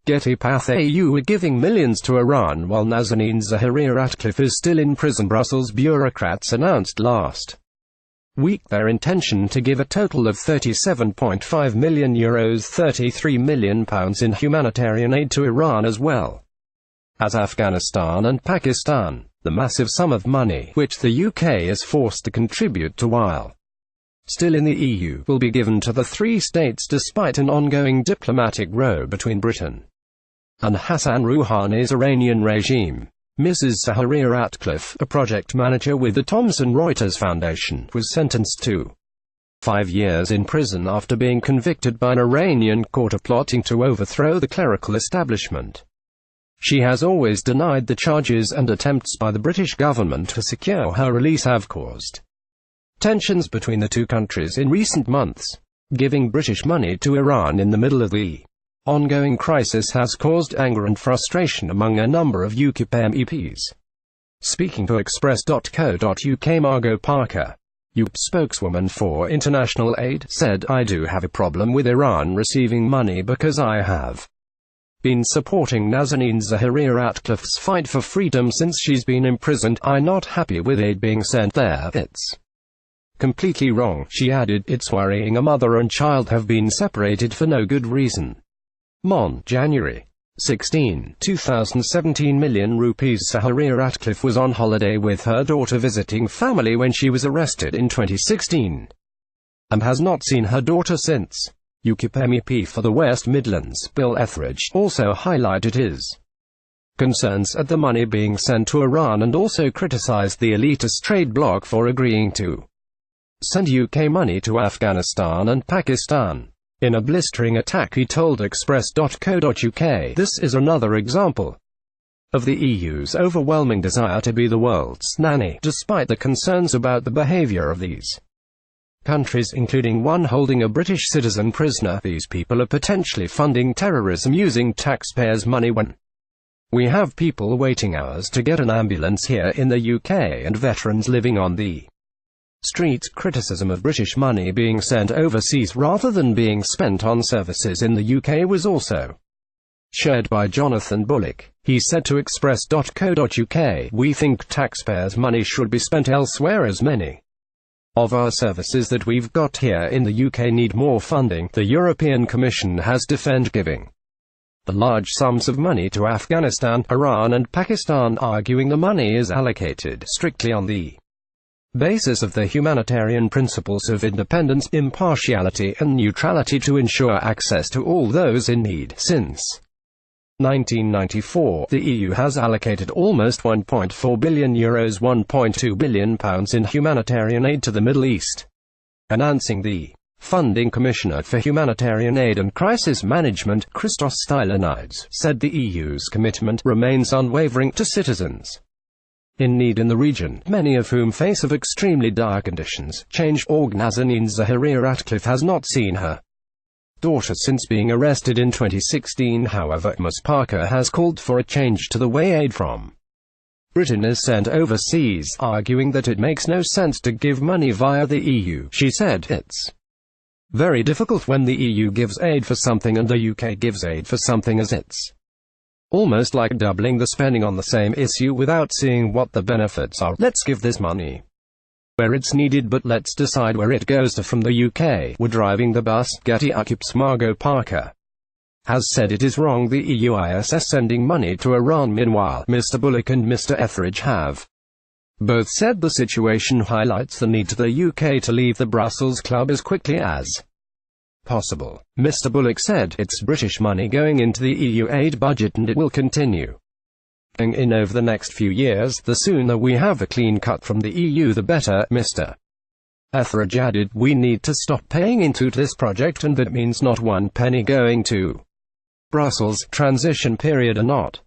PAThe EU are giving millions to Iran while Nazanin ZaghariRatcliffe is still in prison. Brussels bureaucrats announced last week their intention to give a total of €37.5 million, £33 million in humanitarian aid to Iran as well as Afghanistan and Pakistan. The massive sum of money, which the UK is forced to contribute to while still in the EU, will be given to the three states despite an ongoing diplomatic row between Britain and Hassan Rouhani's Iranian regime. Mrs. ZaghariRatcliffe, a project manager with the Thomson Reuters Foundation, was sentenced to 5 years in prison after being convicted by an Iranian court of plotting to overthrow the clerical establishment. She has always denied the charges, and attempts by the British government to secure her release have caused tensions between the two countries in recent months. Giving British money to Iran in the middle of the ongoing crisis has caused anger and frustration among a number of UKIP MEPs. Speaking to Express.co.uk, Margot Parker, UKIP spokeswoman for international aid, said, "I do have a problem with Iran receiving money because I have been supporting Nazanin ZaghariRatcliffe's fight for freedom since she's been imprisoned. I'm not happy with aid being sent there. It's completely wrong," she added. "It's worrying a mother and child have been separated for no good reason." On January 16, 2017 million rupees. ZaghariRatcliffe was on holiday with her daughter visiting family when she was arrested in 2016, and has not seen her daughter since. UKIP MEP for the West Midlands, Bill Etheridge, also highlighted his concerns at the money being sent to Iran and also criticised the elitist trade bloc for agreeing to send UK money to Afghanistan and Pakistan. In a blistering attack, he told Express.co.uk, "This is another example of the EU's overwhelming desire to be the world's nanny, despite the concerns about the behaviour of these countries, including one holding a British citizen prisoner. These people are potentially funding terrorism using taxpayers' money when we have people waiting hours to get an ambulance here in the UK and veterans living on the streets." Criticism of British money being sent overseas rather than being spent on services in the UK was also shared by Jonathan Bullock. He said to Express.co.uk, "We think taxpayers' money should be spent elsewhere, as many of our services that we've got here in the UK need more funding." The European Commission has defended giving the large sums of money to Afghanistan, Iran and Pakistan, arguing the money is allocated strictly on the basis of the humanitarian principles of independence, impartiality and neutrality to ensure access to all those in need. Since 1994, the EU has allocated almost €1.4 billion, £1.2 billion in humanitarian aid to the Middle East. Announcing the funding commissioner for humanitarian aid and crisis management, Christos Stylianides, said the EU's commitment remains unwavering to citizens in need in the region, many of whom face of extremely dire conditions. Change.org. Nazanin ZaghariRatcliffe has not seen her daughter since being arrested in 2016. However, Ms. Parker has called for a change to the way aid from Britain is sent overseas, arguing that it makes no sense to give money via the EU. She said, "It's very difficult when the EU gives aid for something and the UK gives aid for something, as it's almost like doubling the spending on the same issue without seeing what the benefits are. Let's give this money where it's needed, but let's decide where it goes to from the UK. We're driving the bus." Getty. UKIP's Margot Parker has said it is wrong the EU is sending money to Iran. Meanwhile, Mr. Bullock and Mr. Etheridge have both said the situation highlights the need to the UK to leave the Brussels club as quickly as possible. Mr. Bullock said, "It's British money going into the EU aid budget and it will continue going in over the next few years. The sooner we have a clean cut from the EU the better." Mr. Etheridge added, "We need to stop paying into this project, and that means not one penny going to Brussels. Transition period or not,